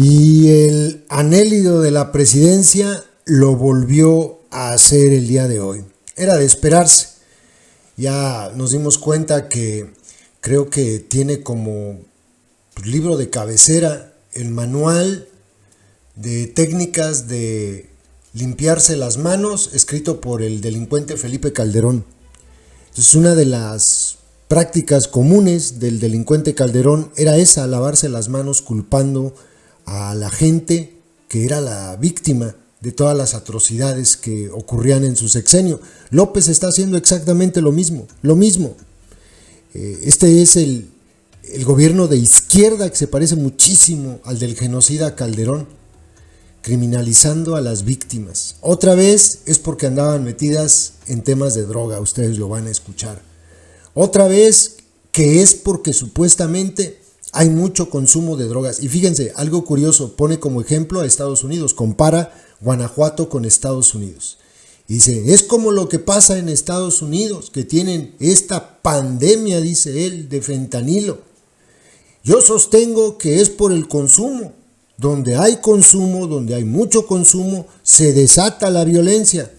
Y el anhélito de la presidencia lo volvió a hacer el día de hoy. Era de esperarse. Ya nos dimos cuenta que creo que tiene como libro de cabecera el manual de técnicas de limpiarse las manos, escrito por el delincuente Felipe Calderón. Entonces, una de las prácticas comunes del delincuente Calderón era esa, lavarse las manos culpando a la gente que era la víctima de todas las atrocidades que ocurrían en su sexenio. López está haciendo exactamente lo mismo. Este es el gobierno de izquierda que se parece muchísimo al del genocida Calderón, criminalizando a las víctimas. Otra vez es porque andaban metidas en temas de droga, ustedes lo van a escuchar. Otra vez que es porque supuestamente hay mucho consumo de drogas. Y fíjense, algo curioso, pone como ejemplo a Estados Unidos, compara Guanajuato con Estados Unidos. Y dice, es como lo que pasa en Estados Unidos, que tienen esta pandemia, dice él, de fentanilo. Yo sostengo que es por el consumo. Donde hay consumo, donde hay mucho consumo, se desata la violencia.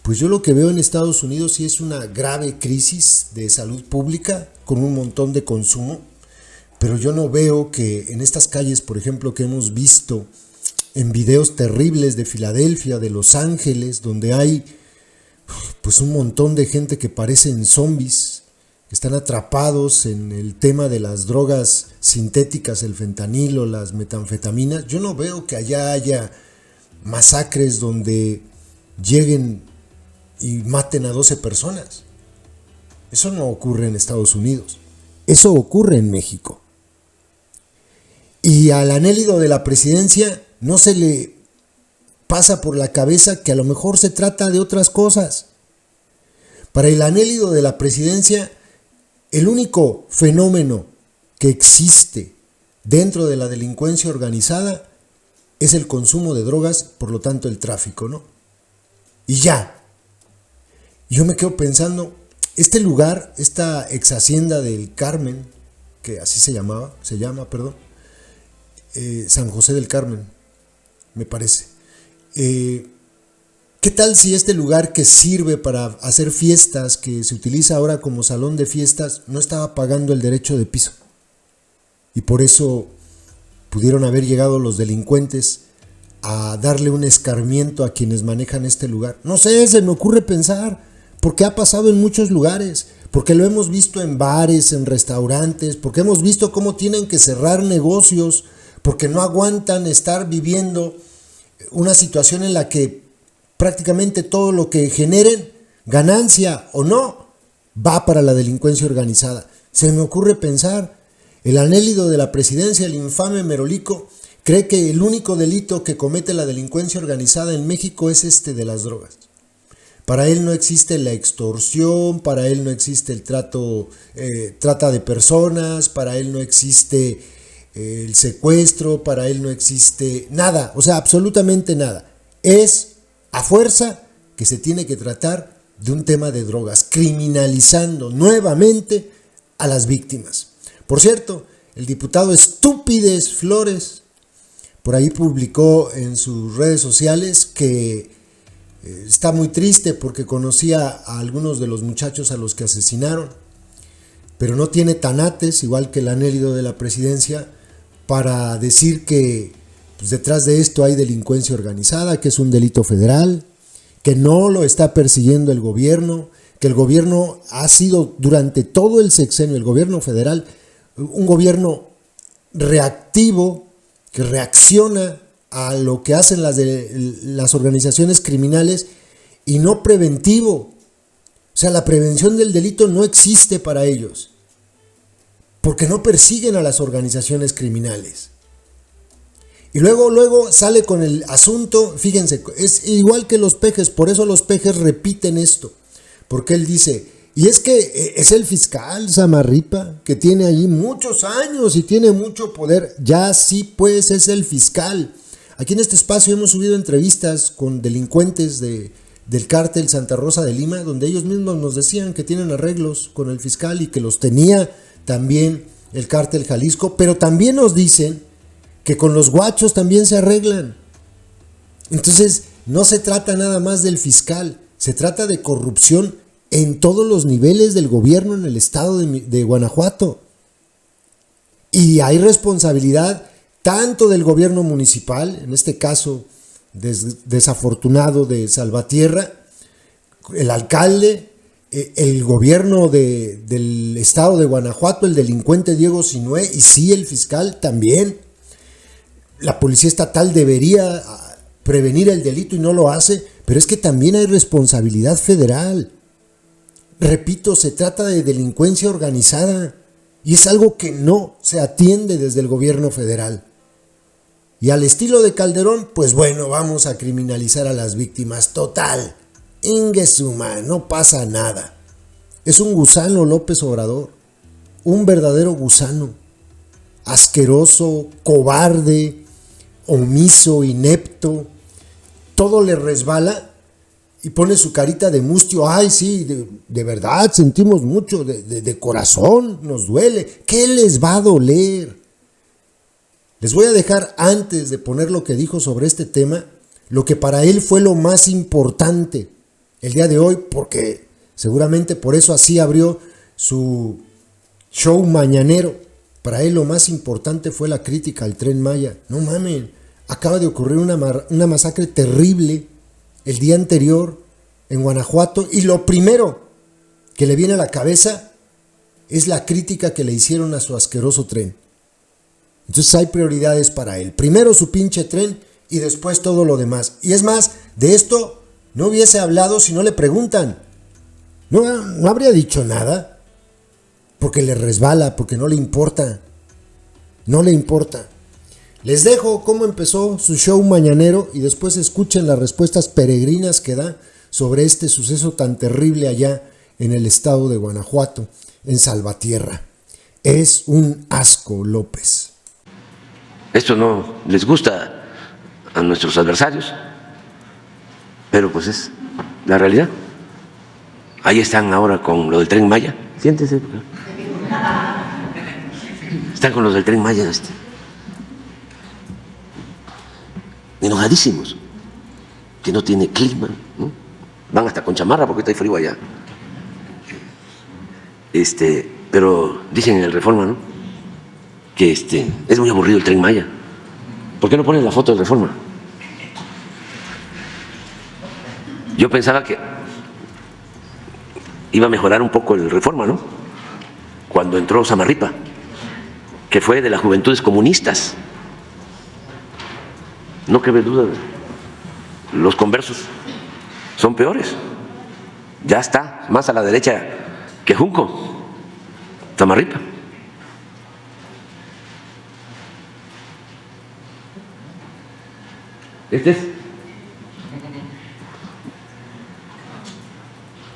Pues yo lo que veo en Estados Unidos sí es una grave crisis de salud pública con un montón de consumo. Pero yo no veo que en estas calles, por ejemplo, que hemos visto en videos terribles de Filadelfia, de Los Ángeles, donde hay pues un montón de gente que parecen zombies, que están atrapados en el tema de las drogas sintéticas, el fentanilo, las metanfetaminas. Yo no veo que allá haya masacres donde lleguen y maten a 12 personas. Eso no ocurre en Estados Unidos. Eso ocurre en México. Y al anhélito de la presidencia no se le pasa por la cabeza que a lo mejor se trata de otras cosas. Para el anhélito de la presidencia, el único fenómeno que existe dentro de la delincuencia organizada es el consumo de drogas, por lo tanto el tráfico, ¿no? Y ya. Yo me quedo pensando, este lugar, esta ex hacienda del Carmen, que así se llama, San José del Carmen, me parece. ¿Qué tal si este lugar que sirve para hacer fiestas, que se utiliza ahora como salón de fiestas, no estaba pagando el derecho de piso? Y por eso pudieron haber llegado los delincuentes a darle un escarmiento a quienes manejan este lugar. No sé, se me ocurre pensar, porque ha pasado en muchos lugares, porque lo hemos visto en bares, en restaurantes, porque hemos visto cómo tienen que cerrar negocios, porque no aguantan estar viviendo una situación en la que prácticamente todo lo que generen, ganancia o no, va para la delincuencia organizada. Se me ocurre pensar, el anhélito de la presidencia, el infame Merolico, cree que el único delito que comete la delincuencia organizada en México es este de las drogas. Para él no existe la extorsión, para él no existe el trata de personas, para él no existe el secuestro, para él no existe nada, o sea, absolutamente nada. Es a fuerza que se tiene que tratar de un tema de drogas, criminalizando nuevamente a las víctimas. Por cierto, el diputado Estúpides Flores por ahí publicó en sus redes sociales que está muy triste porque conocía a algunos de los muchachos a los que asesinaron, pero no tiene tanates, igual que el anhélito de la presidencia, para decir que pues detrás de esto hay delincuencia organizada, que es un delito federal, que no lo está persiguiendo el gobierno, que el gobierno ha sido durante todo el sexenio, el gobierno federal, un gobierno reactivo que reacciona a lo que hacen las organizaciones criminales y no preventivo. O sea, la prevención del delito no existe para ellos, porque no persiguen a las organizaciones criminales. Y luego sale con el asunto, fíjense, es igual que los pejes, por eso los pejes repiten esto, porque él dice, y es que es el fiscal Samarripa, que tiene allí muchos años y tiene mucho poder, ya sí pues es el fiscal. Aquí en este espacio hemos subido entrevistas con delincuentes del cártel Santa Rosa de Lima, donde ellos mismos nos decían que tienen arreglos con el fiscal y que los tenía también el cártel Jalisco, pero también nos dicen que con los guachos también se arreglan. Entonces, no se trata nada más del fiscal, se trata de corrupción en todos los niveles del gobierno en el estado de Guanajuato. Y hay responsabilidad tanto del gobierno municipal, en este caso desafortunado de Salvatierra, el alcalde, el gobierno del estado de Guanajuato, el delincuente Diego Sinué, y sí, el fiscal también. La policía estatal debería prevenir el delito y no lo hace, pero es que también hay responsabilidad federal. Repito, se trata de delincuencia organizada y es algo que no se atiende desde el gobierno federal. Y al estilo de Calderón, pues bueno, vamos a criminalizar a las víctimas. Total, inguesuma, no pasa nada. Es un gusano López Obrador, un verdadero gusano, asqueroso, cobarde, omiso, inepto. Todo le resbala y pone su carita de mustio. Ay, sí, de verdad, sentimos mucho, de corazón, nos duele. ¿Qué les va a doler? Les voy a dejar, antes de poner lo que dijo sobre este tema, lo que para él fue lo más importante el día de hoy, porque seguramente por eso así abrió su show mañanero. Para él lo más importante fue la crítica al Tren Maya. No mamen, acaba de ocurrir una masacre terrible el día anterior en Guanajuato y lo primero que le viene a la cabeza es la crítica que le hicieron a su asqueroso tren. Entonces hay prioridades para él. Primero su pinche tren y después todo lo demás. Y es más, de esto no hubiese hablado si no le preguntan. No habría dicho nada. Porque le resbala, porque no le importa. No le importa. Les dejo cómo empezó su show mañanero y después escuchen las respuestas peregrinas que da sobre este suceso tan terrible allá en el estado de Guanajuato, en Salvatierra. Es un asco, López. Esto no les gusta a nuestros adversarios, pero pues es la realidad. Ahí están ahora con lo del Tren Maya. Siéntese. Están con los del Tren Maya, enojadísimos, que no tiene clima, ¿no? Van hasta con chamarra porque está frío allá. Pero dicen en el Reforma, ¿no?, que es muy aburrido el Tren Maya. ¿Por qué no ponen la foto del Reforma? Yo pensaba que iba a mejorar un poco el Reforma, ¿no?, cuando entró Samarripa, que fue de las Juventudes Comunistas. No cabe duda, los conversos son peores. Ya está más a la derecha que Junco, Samarripa.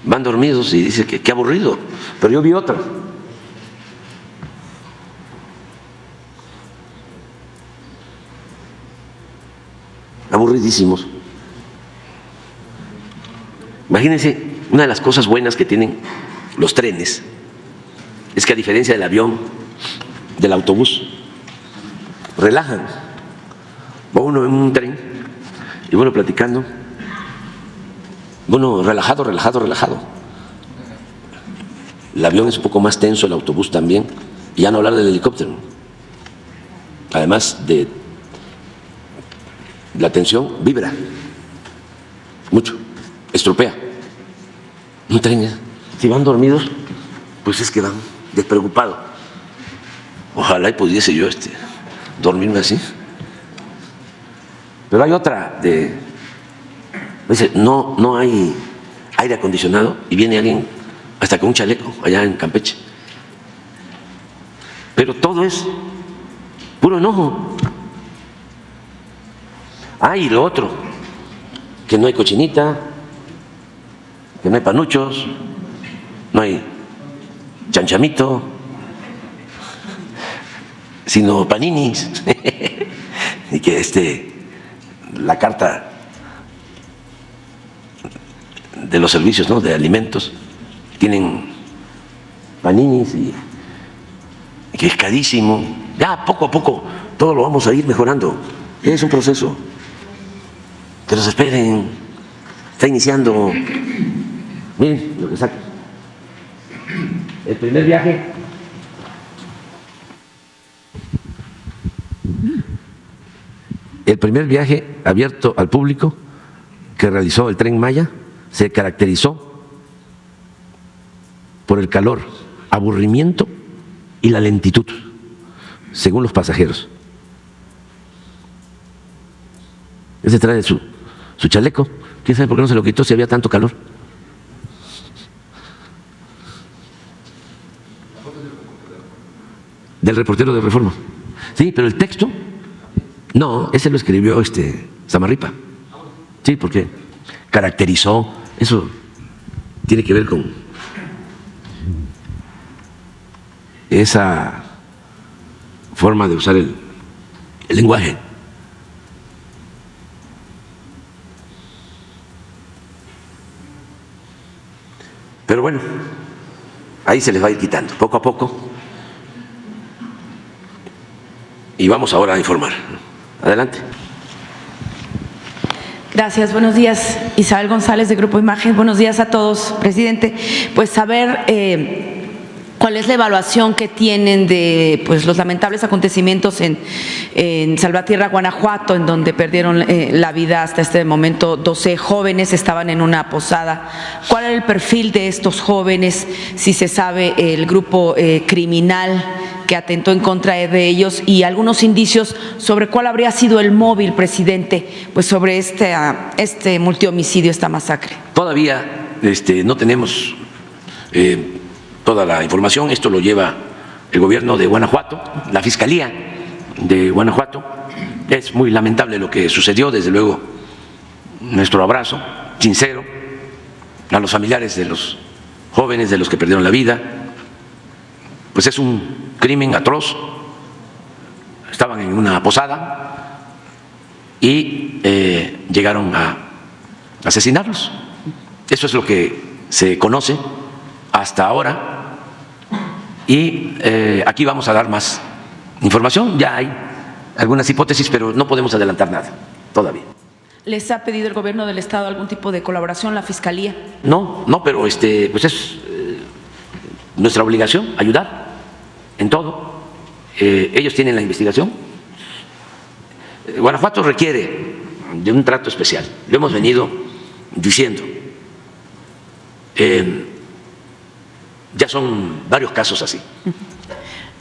Van dormidos y dice que qué aburrido, pero yo vi otra. Aburridísimos. Imagínense, una de las cosas buenas que tienen los trenes es que, a diferencia del avión, del autobús, relajan. Va uno en un tren y bueno, platicando, bueno, relajado. El avión es un poco más tenso, el autobús también, y ya no hablar del helicóptero. Además de la tensión, vibra mucho, estropea. Un tren, si van dormidos, pues es que van despreocupados. Ojalá y pudiese yo dormirme así. Pero hay otra dice, no hay aire acondicionado y viene alguien hasta con un chaleco allá en Campeche. Pero todo es puro enojo. Y lo otro, que no hay cochinita, que no hay panuchos, no hay chanchamito, sino paninis. Y que la carta de los servicios, ¿no?, de alimentos, tienen paninis y que es carísimo, Ya poco a poco todo lo vamos a ir mejorando. Es un proceso. Que nos esperen. Está iniciando. Miren lo que saca. El primer viaje. El primer viaje abierto al público que realizó el Tren Maya se caracterizó por el calor, aburrimiento y la lentitud, según los pasajeros. Ese trae su chaleco. ¿Quién sabe por qué no se lo quitó si había tanto calor? Del reportero de Reforma. Sí, pero el texto, no, ese lo escribió Samarripa. Sí, porque caracterizó, eso tiene que ver con esa forma de usar el lenguaje. Pero bueno, ahí se les va a ir quitando, poco a poco. Y vamos ahora a informar. Adelante. Gracias, buenos días. Isabel González de Grupo Imagen. Buenos días a todos, presidente. Pues saber cuál es la evaluación que tienen de los lamentables acontecimientos en Salvatierra, Guanajuato, en donde perdieron la vida hasta este momento 12 jóvenes, estaban en una posada. ¿Cuál era el perfil de estos jóvenes? Si se sabe el grupo criminal que atentó en contra de ellos y algunos indicios sobre cuál habría sido el móvil, presidente, pues sobre este multihomicidio, esta masacre. Todavía no tenemos toda la información. Esto lo lleva el gobierno de Guanajuato, la Fiscalía de Guanajuato. Es muy lamentable lo que sucedió, desde luego nuestro abrazo sincero a los familiares de los jóvenes, de los que perdieron la vida. Pues es un crimen atroz. Estaban en una posada y llegaron a asesinarlos. Eso es lo que se conoce hasta ahora y aquí vamos a dar más información. Ya hay algunas hipótesis, pero no podemos adelantar nada todavía. ¿Les ha pedido el gobierno del estado algún tipo de colaboración, la fiscalía? No, pero pues es nuestra obligación ayudar en todo. Ellos tienen la investigación. Guanajuato requiere de un trato especial. Lo hemos venido diciendo. Ya son varios casos así.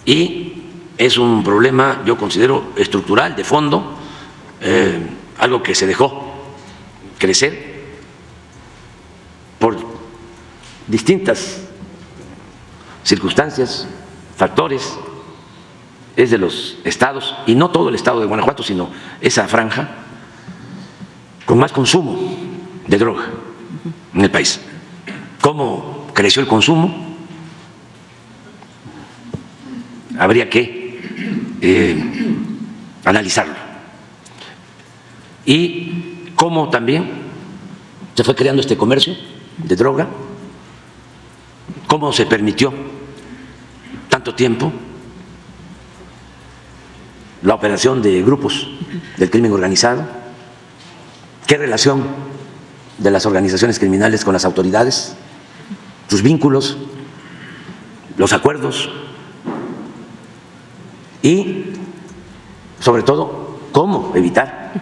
Y es un problema, yo considero, estructural, de fondo, algo que se dejó crecer por distintas circunstancias, factores. Es de los estados, y no todo el estado de Guanajuato, sino esa franja con más consumo de droga en el país. ¿Cómo creció el consumo? Habría que analizarlo. Y cómo también se fue creando este comercio de droga, cómo se permitió tanto tiempo la operación de grupos del crimen organizado, qué relación de las organizaciones criminales con las autoridades, sus vínculos, los acuerdos y, sobre todo, cómo evitar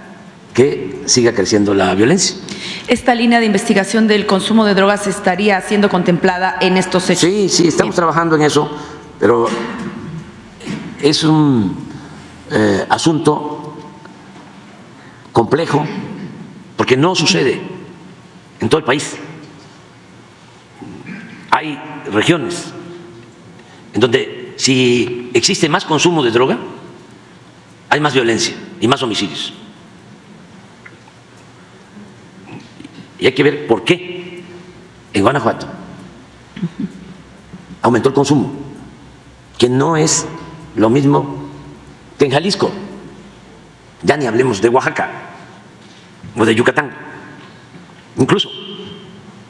que siga creciendo la violencia. ¿Esta línea de investigación del consumo de drogas estaría siendo contemplada en estos hechos? Sí, estamos trabajando en eso, pero es un asunto complejo porque no sucede en todo el país. Hay regiones en donde si existe más consumo de droga, hay más violencia y más homicidios. Y hay que ver por qué en Guanajuato aumentó el consumo, que no es lo mismo que en Jalisco. Ya ni hablemos de Oaxaca o de Yucatán. Incluso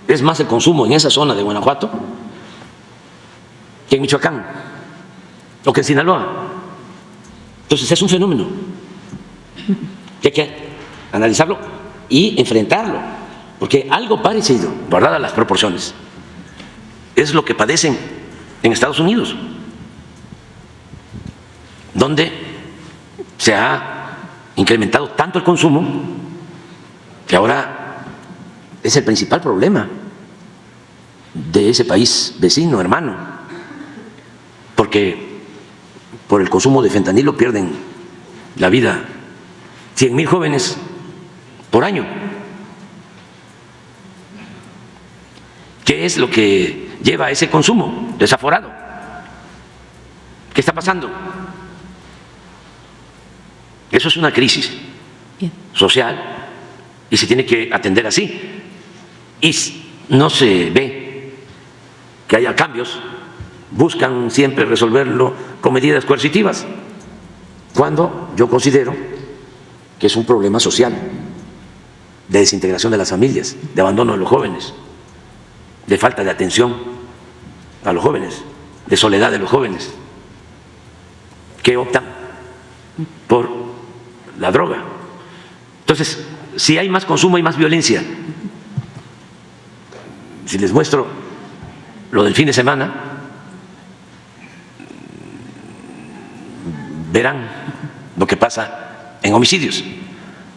es más el consumo en esa zona de Guanajuato que en Michoacán o que en Sinaloa. Entonces es un fenómeno que hay que analizarlo y enfrentarlo, porque algo parecido, guardadas las proporciones, es lo que padecen en Estados Unidos, donde se ha incrementado tanto el consumo que ahora es el principal problema de ese país vecino, hermano, porque por el consumo de fentanilo pierden la vida 100,000 jóvenes por año. ¿Qué es lo que lleva a ese consumo desaforado? ¿Qué está pasando? Eso es una crisis social y se tiene que atender así. Y no se ve que haya cambios, buscan siempre resolverlo con medidas coercitivas, cuando yo considero que es un problema social, de desintegración de las familias, de abandono de los jóvenes, de falta de atención a los jóvenes, de soledad de los jóvenes, que optan por la droga. Entonces, si hay más consumo, hay más violencia. Si les muestro lo del fin de semana, verán lo que pasa en homicidios.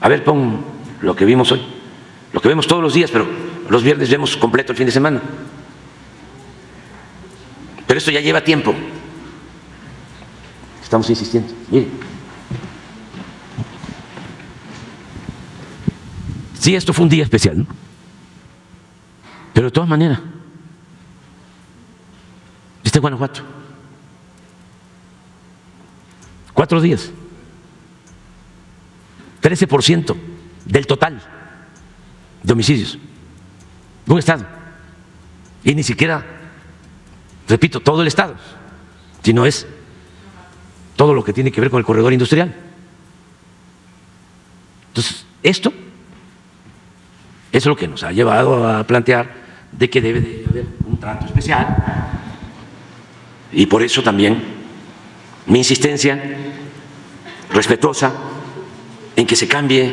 A ver, pon lo que vimos hoy, lo que vemos todos los días, pero los viernes vemos completo el fin de semana. Pero esto ya lleva tiempo. Estamos insistiendo. Miren. Sí, esto fue un día especial, ¿no? Pero de todas maneras, está en Guanajuato. 4 días. 13% del total de homicidios de un estado. Y ni siquiera, repito, todo el estado, sino es todo lo que tiene que ver con el corredor industrial. Entonces, esto es lo que nos ha llevado a plantear de que debe de haber un trato especial, y por eso también mi insistencia respetuosa en que se cambie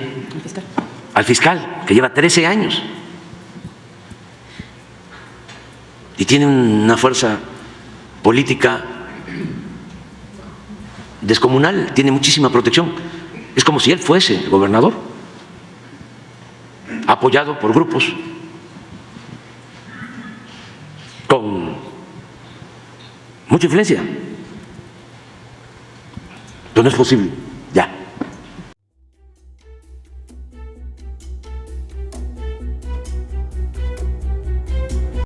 al fiscal, que lleva 13 años y tiene una fuerza política descomunal, tiene muchísima protección. Es como si él fuese el gobernador, apoyado por grupos con mucha influencia. Pero no es posible.